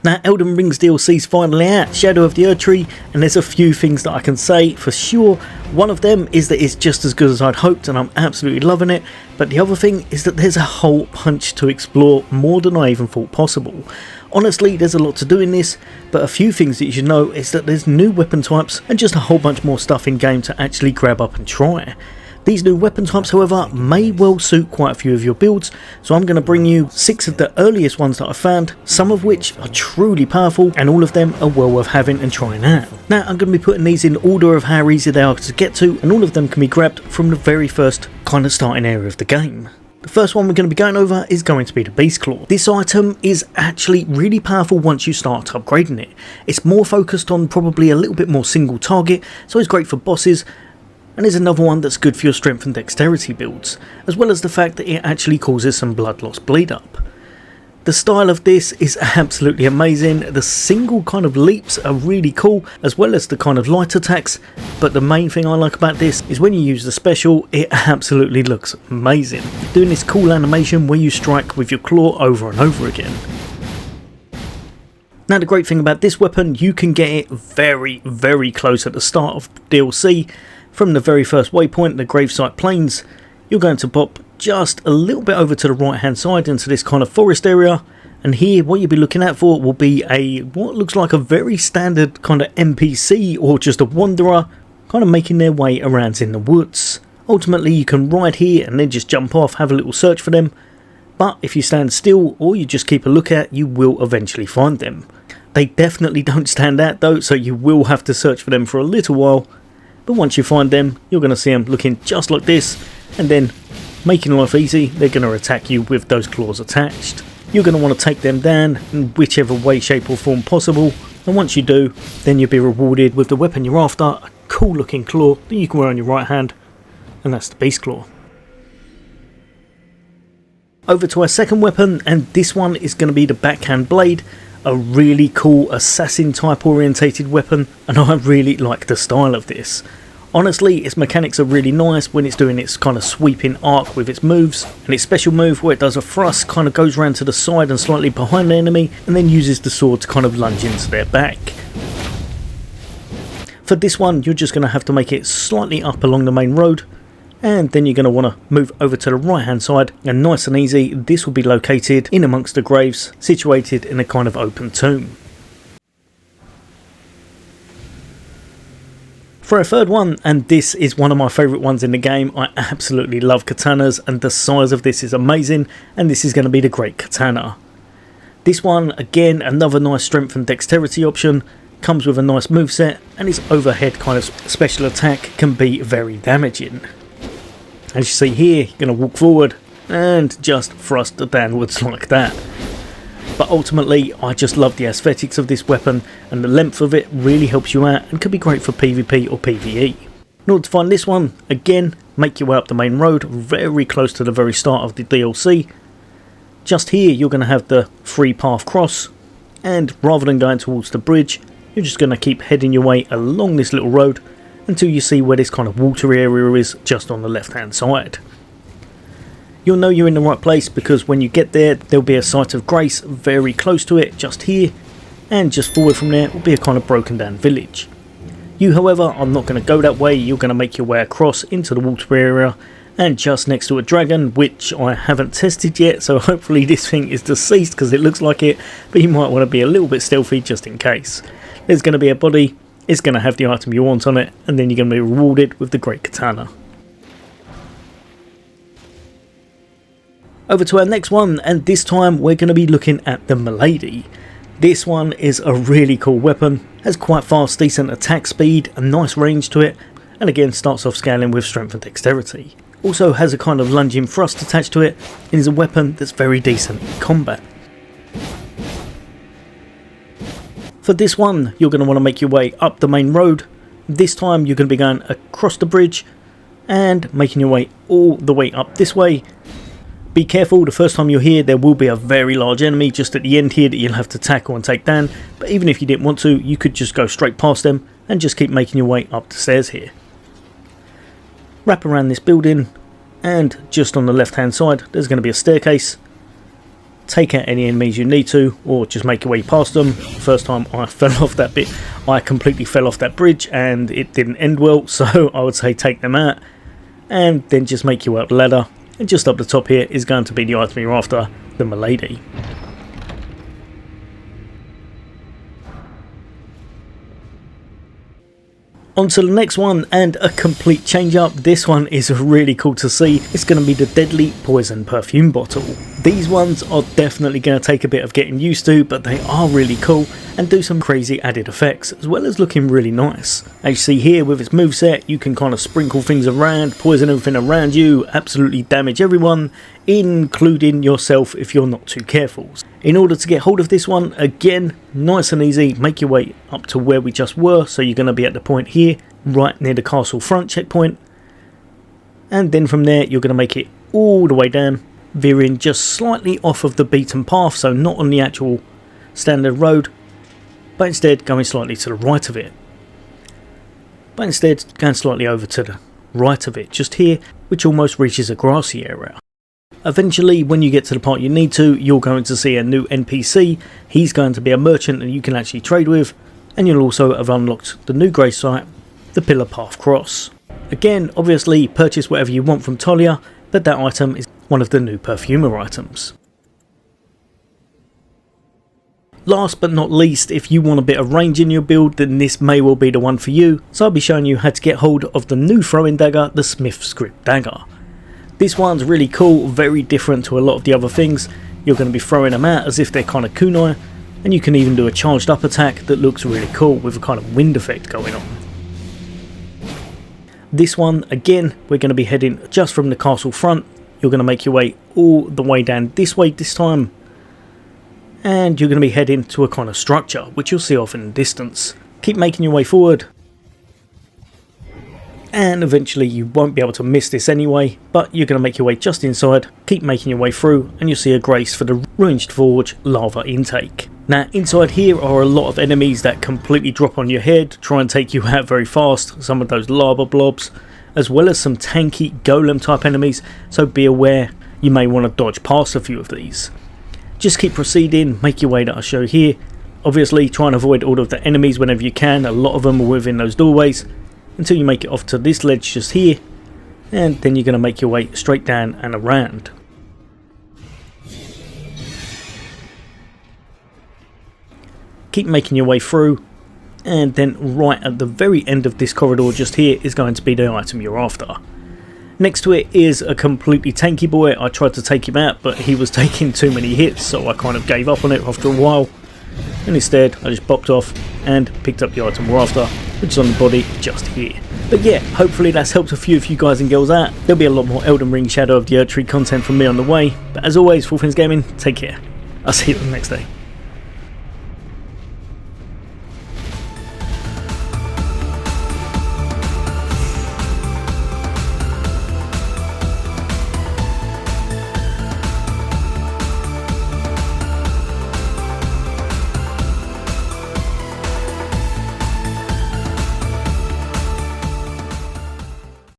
Now, Elden Ring's DLC's finally out, Shadow of the Erdtree, and there's a few things that I can say for sure. One of them is that it's just as good as I'd hoped and I'm absolutely loving it, but the other thing is that there's a whole bunch to explore, more than I even thought possible. Honestly, there's a lot to do in this, but a few things that you should know is that there's new weapon types and just a whole bunch more stuff in game to actually grab up and try. These new weapon types, however, may well suit quite a few of your builds, so I'm going to bring you 6 of the earliest ones that I found, some of which are truly powerful and all of them are well worth having and trying out. Now, I'm going to be putting these in order of how easy they are to get to, and all of them can be grabbed from the very first kind of starting area of the game. The first one we're going to be going over is going to be the Beast Claw. This item is actually really powerful once you start upgrading it. It's more focused on probably a little bit more single target, so it's great for bosses, and is another one that's good for your strength and dexterity builds, as well as the fact that it actually causes some blood loss bleed up. The style of this is absolutely amazing. The single kind of leaps are really cool, as well as the kind of light attacks, but the main thing I like about this is when you use the special, it absolutely looks amazing, doing this cool animation where you strike with your claw over and over again. Now, the great thing about this weapon, you can get it very close at the start of DLC. From the very first waypoint, the Gravesite Plains, you're going to pop just a little bit over to the right hand side into this kind of forest area, and here what you'll be looking out for will be what looks like a very standard kind of NPC or just a wanderer kind of making their way around in the woods. Ultimately, you can ride here and then just jump off, have a little search for them, but if you stand still or you just keep a look at, you will eventually find them. They definitely don't stand out though, so you will have to search for them for a little while. But once you find them, you're going to see them looking just like this, and then making life easy, they're going to attack you with those claws attached. You're going to want to take them down in whichever way, shape or form possible, and once you do, then you'll be rewarded with the weapon you're after, a cool looking claw that you can wear on your right hand, and that's the Beast Claw. Over to our second weapon, and this one is going to be the Backhand Blade. A really cool assassin type orientated weapon, and I really like the style of this. Honestly, its mechanics are really nice when it's doing its kind of sweeping arc with its moves, and its special move where it does a thrust kind of goes around to the side and slightly behind the enemy and then uses the sword to kind of lunge into their back. For this one, you're just going to have to make it slightly up along the main road, and then you're going to want to move over to the right hand side, and nice and easy, this will be located in amongst the graves, situated in a kind of open tomb. For our third one, and this is one of my favourite ones in the game, I absolutely love katanas and the size of this is amazing, and this is going to be the Great Katana. This one, again, another nice strength and dexterity option, comes with a nice moveset, and its overhead kind of special attack can be very damaging. As you see here, you're going to walk forward and just thrust downwards like that. But ultimately, I just love the aesthetics of this weapon, and the length of it really helps you out and could be great for PvP or PvE. In order to find this one, again, make your way up the main road, very close to the very start of the DLC. Just here, you're going to have the free path cross, and rather than going towards the bridge, you're just going to keep heading your way along this little road until you see where this kind of water area is just on the left hand side. You'll know you're in the right place because when you get there, there'll be a site of grace very close to it, just here, and just forward from there will be a kind of broken down village. You, however, are not going to go that way. You're going to make your way across into the water area, and just next to a dragon, which I haven't tested yet, so hopefully this thing is deceased because it looks like it, but you might want to be a little bit stealthy just in case. There's going to be a body, it's going to have the item you want on it, and then you're going to be rewarded with the Great Katana. Over to our next one, and this time we're going to be looking at the Milady. This one is a really cool weapon, has quite fast, decent attack speed, a nice range to it, and again starts off scaling with strength and dexterity. Also has a kind of lunging thrust attached to it, and is a weapon that's very decent in combat. For this one, you're going to want to make your way up the main road. This time you're going to be going across the bridge and making your way all the way up this way. Be careful, the first time you're here there will be a very large enemy just at the end here that you'll have to tackle and take down, but even if you didn't want to, you could just go straight past them and just keep making your way up the stairs here. Wrap around this building, and just on the left hand side there's going to be a staircase. take out any enemies you need to, or just make your way past them. First time I fell off that bit, I completely fell off that bridge and it didn't end well, so I would say take them out and then just make your way up the ladder. And just up the top here is going to be the item you're after, the Milady. On to the next one, and a complete change up. This one is really cool to see. It's going to be the Deadly Poison Perfume Bottle. These ones are definitely going to take a bit of getting used to, but they are really cool and do some crazy added effects, as well as looking really nice. As you see here with its moveset, you can kind of sprinkle things around, poison everything around you, absolutely damage everyone, including yourself if you're not too careful. In order to get hold of this one, again, nice and easy, make your way up to where we just were, so you're going to be at the point here, right near the castle front checkpoint, and then from there you're going to make it all the way down, veering just slightly off of the beaten path, so not on the actual standard road, but instead going slightly to the right of it. But instead going slightly over to the right of it, just here, which almost reaches a grassy area. Eventually, when you get to the part you need to, you're going to see a new NPC. He's going to be a merchant that you can actually trade with, and you'll also have unlocked the new grave site, the Pillar Path Cross. Again, obviously purchase whatever you want from Talia, but that item is one of the new perfumer items. Last but not least, if you want a bit of range in your build, then this may well be the one for you. So I'll be showing you how to get hold of the new throwing dagger, the Smithscript dagger. This one's really cool, very different to a lot of the other things. You're going to be throwing them out as if they're kind of kunai, and you can even do a charged up attack that looks really cool with a kind of wind effect going on. This one, again, we're going to be heading just from the castle front. You're going to make your way all the way down this way this time, and you're going to be heading to a kind of structure which you'll see off in the distance. Keep making your way forward, and eventually you won't be able to miss this anyway, but you're going to make your way just inside, keep making your way through, and you'll see a grace for the Ruined Forge lava intake. Now inside here are a lot of enemies that completely drop on your head, try and take you out very fast, some of those lava blobs, as well as some tanky golem type enemies, so be aware you may want to dodge past a few of these. Just keep proceeding, make your way that I show here. Obviously try and avoid all of the enemies whenever you can, a lot of them are within those doorways, until you make it off to this ledge just here, and then you're going to make your way straight down and around. Keep making your way through, and then right at the very end of this corridor just here is going to be the item you're after. Next to it is a completely tanky boy. I tried to take him out, but he was taking too many hits, so I kind of gave up on it after a while, and instead I just bopped off and picked up the item we're after, which is on the body just here. But yeah, hopefully that's helped a few of you guys and girls out. There'll be a lot more Elden Ring Shadow of the Erdtree content from me on the way, but as always, for all things gaming, take care. I'll see you the next day.